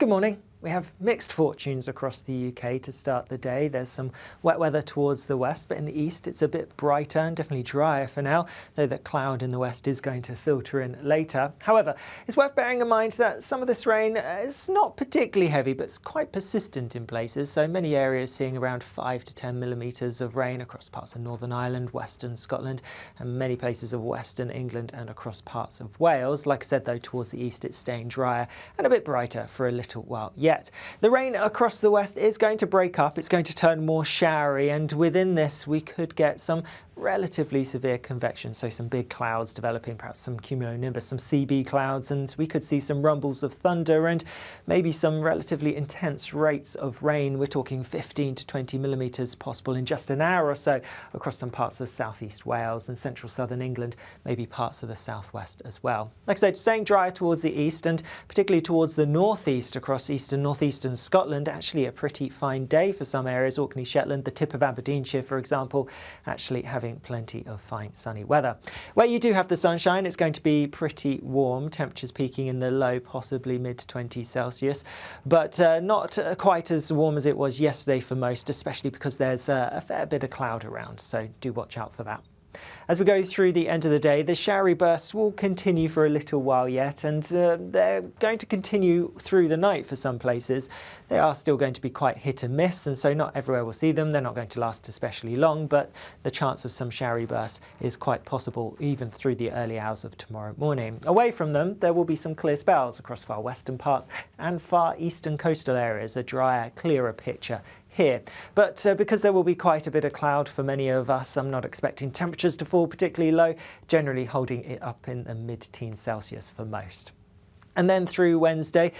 Good morning. We have mixed fortunes across the UK to start the day. There's some wet weather towards the west, but in the east it's a bit brighter and definitely drier for now, though the cloud in the west is going to filter in later. However, it's worth bearing in mind that some of this rain is not particularly heavy, but it's quite persistent in places. So many areas seeing around 5 to 10 millimetres of rain across parts of Northern Ireland, Western Scotland, and many places of Western England and across parts of Wales. Like I said, though, towards the east it's staying drier and a bit brighter for a little while yet. The rain across the west is going to break up, it's going to turn more showery, and within this we could get some relatively severe convection, so some big clouds developing, perhaps some cumulonimbus, some CB clouds, and we could see some rumbles of thunder and maybe some relatively intense rates of rain. We're talking 15 to 20 millimetres possible in just an hour or so across some parts of southeast Wales and central southern England, maybe parts of the southwest as well. Like I said, staying drier towards the east and particularly towards the northeast across east and northeastern Scotland. Actually a pretty fine day for some areas. Orkney, Shetland, the tip of Aberdeenshire, for example, actually having plenty of fine sunny weather. Where you do have the sunshine, it's going to be pretty warm, temperatures peaking in the low, possibly mid-20s Celsius, but not quite as warm as it was yesterday for most, especially because there's a fair bit of cloud around, so do watch out for that. As we go through the end of the day, the showery bursts will continue for a little while yet, and they're going to continue through the night for some places. They are still going to be quite hit and miss, and so not everywhere will see them. They're not going to last especially long, but the chance of some showery bursts is quite possible even through the early hours of tomorrow morning. Away from them, there will be some clear spells across far western parts and far eastern coastal areas, a drier, clearer picture here. But because there will be quite a bit of cloud for many of us, I'm not expecting temperatures to fall particularly low, generally holding it up in the mid-teens Celsius for most. And then through Wednesday,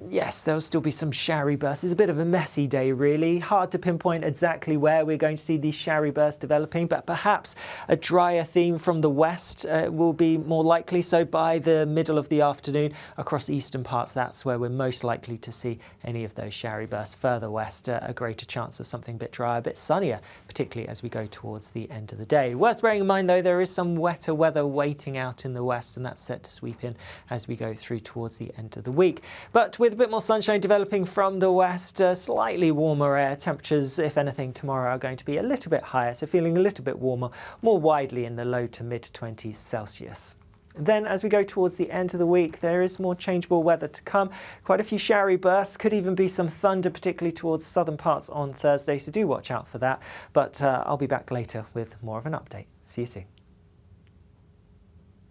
yes, there'll still be some showery bursts. It's a bit of a messy day, really. Hard to pinpoint exactly where we're going to see these showery bursts developing, but perhaps a drier theme from the west will be more likely. So by the middle of the afternoon across eastern parts, that's where we're most likely to see any of those showery bursts. Further west, a greater chance of something a bit drier, a bit sunnier, particularly as we go towards the end of the day. Worth bearing in mind, though, there is some wetter weather waiting out in the west, and that's set to sweep in as we go through towards the end of the week. But with a bit more sunshine developing from the west, slightly warmer air, temperatures, if anything, tomorrow are going to be a little bit higher, so feeling a little bit warmer, more widely in the low to mid-20s Celsius. Then as we go towards the end of the week, there is more changeable weather to come. Quite a few showery bursts, could even be some thunder, particularly towards southern parts on Thursday, so do watch out for that. But I'll be back later with more of an update. See you soon.